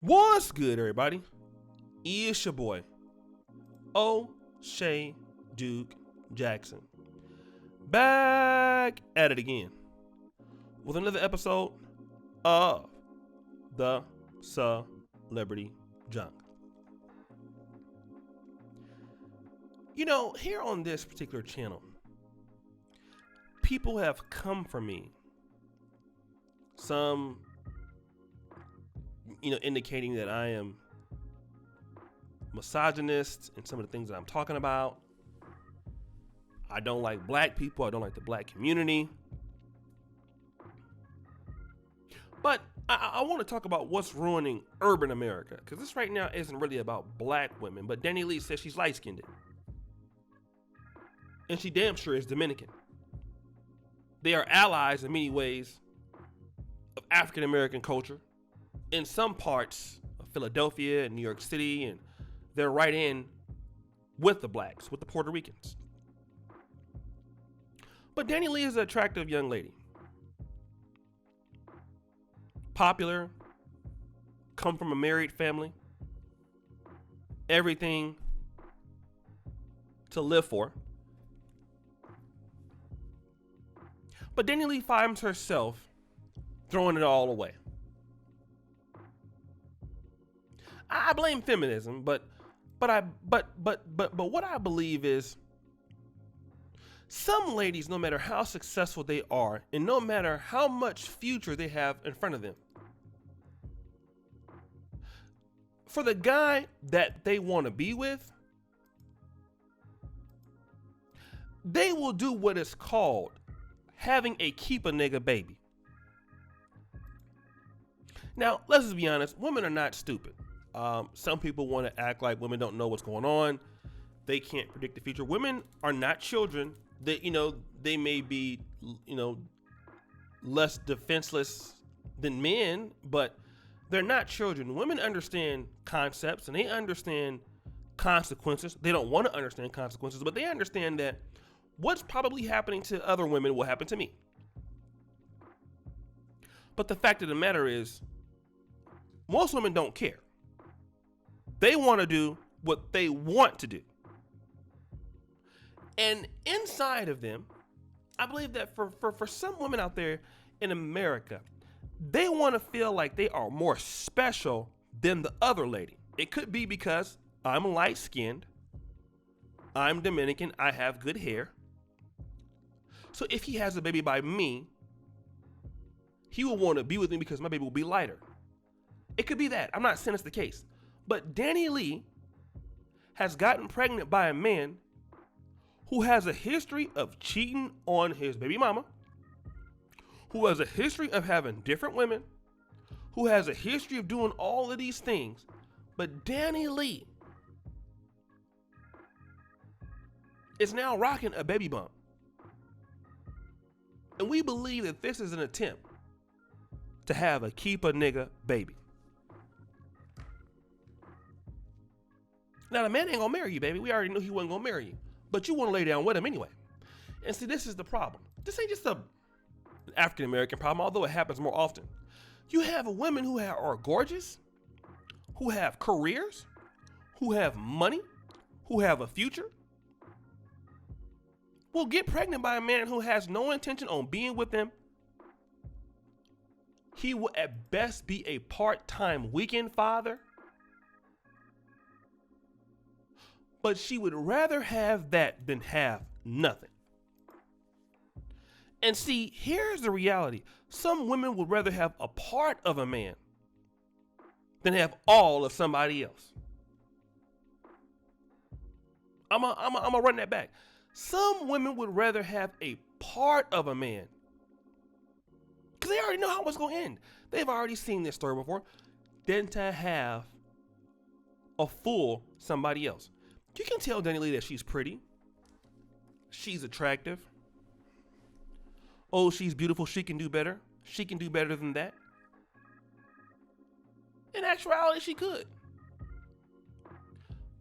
What's good, everybody? It's your boy, O'Shea Duke Jackson. Back at it again with another episode of the Celebrity Junk. You know, here on this particular channel, people have come for me. Some indicating that I am misogynist in some of the things that I'm talking about. I don't like black people. I don't like the black community. But I want to talk about what's ruining urban America, because this right now isn't really about black women. But DaniLeigh says she's light-skinned. And she damn sure is Dominican. They are allies in many ways of African American culture in some parts of Philadelphia and New York City, and they're right in with the blacks, with the Puerto Ricans. But DaniLeigh is an attractive young lady. Popular, come from a married family, everything to live for. But DaniLeigh finds herself throwing it all away. I blame feminism, but what I believe is some ladies, no matter how successful they are, and no matter how much future they have in front of them, for the guy that they want to be with, they will do what is called having a keep a nigga baby. Now, let's just be honest, women are not stupid. Some people want to act like women don't know what's going on. They can't predict the future. Women are not children. They may be, less defenseless than men, but they're not children. Women understand concepts and they understand consequences. They don't want to understand consequences, but they understand that what's probably happening to other women will happen to me. But the fact of the matter is, most women don't care. They want to do what they want to do. And inside of them, I believe that for some women out there in America, they want to feel like they are more special than the other lady. It could be because I'm light-skinned, I'm Dominican, I have good hair. So if he has a baby by me, he will want to be with me because my baby will be lighter. It could be that. I'm not saying it's the case. But DaniLeigh has gotten pregnant by a man who has a history of cheating on his baby mama, who has a history of having different women, who has a history of doing all of these things. But DaniLeigh is now rocking a baby bump. And we believe that this is an attempt to have a keep a nigga baby. Now, the man ain't gonna marry you, baby. We already knew he wasn't gonna marry you. But you wanna lay down with him anyway. And see, this is the problem. This ain't just an African-American problem, although it happens more often. You have women who are gorgeous, who have careers, who have money, who have a future, will get pregnant by a man who has no intention on being with them. He will at best be a part-time weekend father. But she would rather have that than have nothing. And see, here's the reality. Some women would rather have a part of a man than have all of somebody else. I'm gonna run that back. Some women would rather have a part of a man because they already know how it's going to end. They've already seen this story before, than to have a full somebody else. You can tell DaniLeigh that she's pretty. She's attractive. Oh, she's beautiful. She can do better. She can do better than that. In actuality, she could.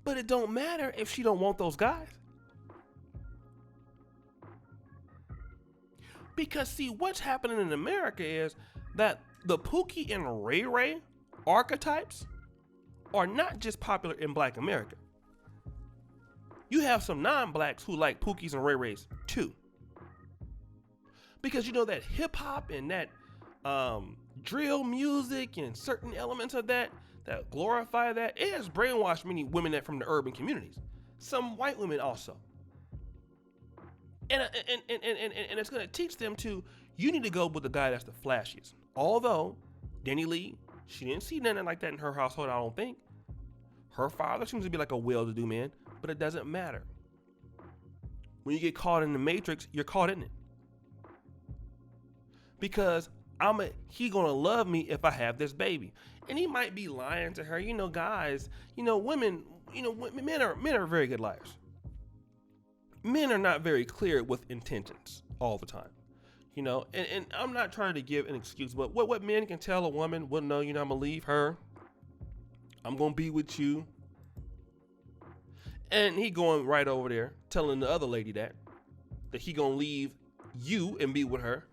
But it don't matter if she don't want those guys. Because see, what's happening in America is that the Pookie and Ray Ray archetypes are not just popular in Black America. You have some non-blacks who like Pookies and Ray Rays too. Because you know that hip hop and that drill music and certain elements of that glorify that, it has brainwashed many women that from the urban communities. Some white women also. And it's going to teach them to, you need to go with the guy that's the flashiest. Although, DaniLeigh, she didn't see nothing like that in her household, I don't think. Her father seems to be like a well-to-do man, but it doesn't matter. When you get caught in the matrix, you're caught in it. Because he gonna love me if I have this baby. And he might be lying to her. You know, guys, women, men are very good liars. Men are not very clear with intentions all the time. And I'm not trying to give an excuse, but what men can tell a woman, well, no, I'm gonna leave her. I'm gonna be with you. And he going right over there telling the other lady that he gonna leave you and be with her.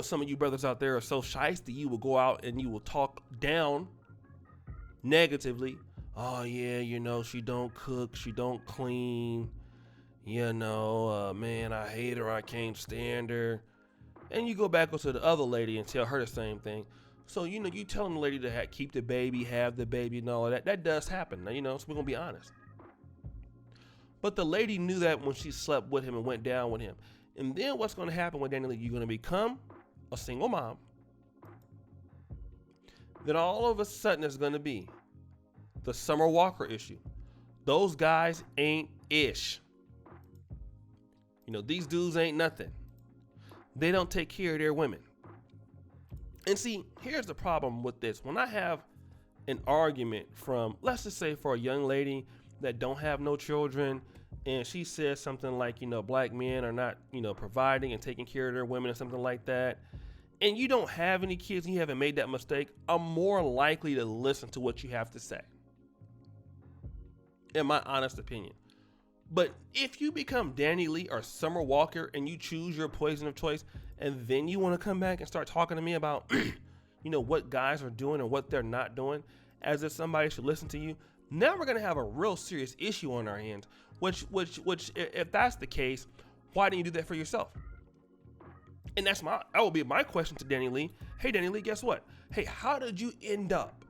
Some of you brothers out there are so shysty, you will go out and you will talk down negatively. Oh yeah, she don't cook, she don't clean. Man, I hate her, I can't stand her. And you go back to the other lady and tell her the same thing. So, you telling the lady to keep the baby, have the baby and all of that. That does happen, so we're going to be honest. But the lady knew that when she slept with him and went down with him. And then what's going to happen with DaniLeigh? You're going to become a single mom. Then all of a sudden it's going to be the Summer Walker issue. Those guys ain't ish. These dudes ain't nothing. They don't take care of their women. And see, here's the problem with this. When I have an argument from, let's just say for a young lady that don't have no children, and she says something like, black men are not, providing and taking care of their women or something like that, and you don't have any kids and you haven't made that mistake, I'm more likely to listen to what you have to say. In my honest opinion. But if you become DaniLeigh or Summer Walker and you choose your poison of choice, and then you want to come back and start talking to me about, what guys are doing and what they're not doing, as if somebody should listen to you, now we're going to have a real serious issue on our hands, which, if that's the case, why didn't you do that for yourself? And that will be my question to DaniLeigh. Hey, DaniLeigh, guess what? Hey, how did you end up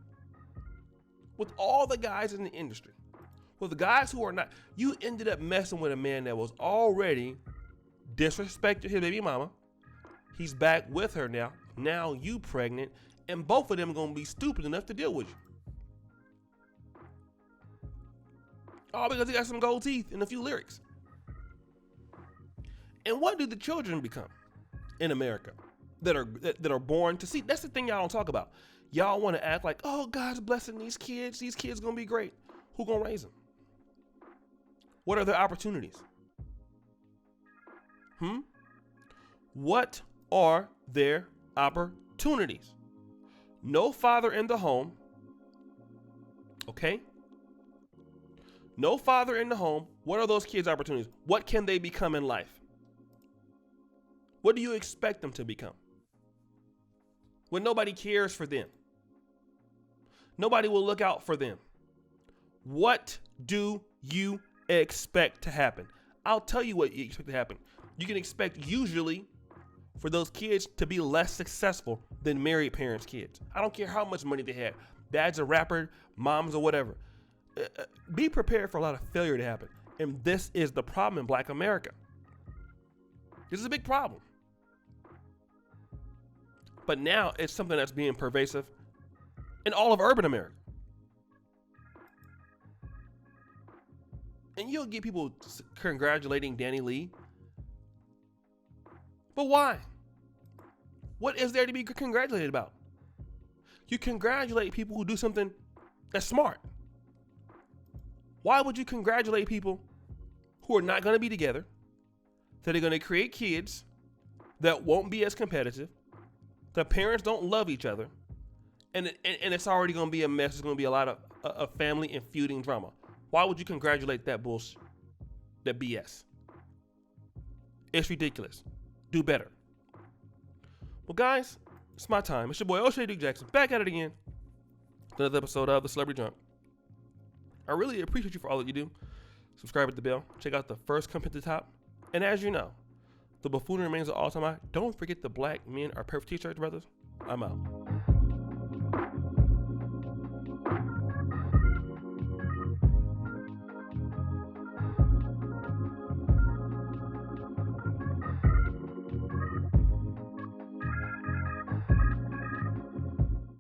with all the guys in the industry? With the guys who are not, you ended up messing with a man that was already disrespected his baby mama. He's back with her now. Now you pregnant, and both of them gonna be stupid enough to deal with you. All because he got some gold teeth and a few lyrics. And what do the children become in America that are born to see? That's the thing y'all don't talk about. Y'all want to act like, oh, God's blessing these kids. These kids gonna be great. Who gonna raise them? What are their opportunities? What are their opportunities? No father in the home. Okay? No father in the home. What are those kids' opportunities? What can they become in life? What do you expect them to become? When nobody cares for them. Nobody will look out for them. What do you expect to happen? I'll tell you what you expect to happen. You can expect usually for those kids to be less successful than married parents' kids. I don't care how much money they have. Dad's a rapper, mom's or whatever. Be prepared for a lot of failure to happen. And this is the problem in Black America. This is a big problem. But now it's something that's being pervasive in all of urban America. And you'll get people congratulating DaniLeigh. But why? What is there to be congratulated about? You congratulate people who do something that's smart. Why would you congratulate people who are not going to be together, that are going to create kids that won't be as competitive, the parents don't love each other, and it's already going to be a mess. There's going to be a lot of family and feuding drama. Why would you congratulate that bullshit, that BS? It's ridiculous. Do better. Well, guys, It's my time. It's your boy O'Shea Duke Jackson, back at it again. Another episode of The Celebrity Drunk. I really appreciate you for all that you do. Subscribe at the bell. Check out the first comment at the top. And as you know, the buffoonery remains an all-time high. Don't forget the black men are perfect t-shirts, brothers. I'm out.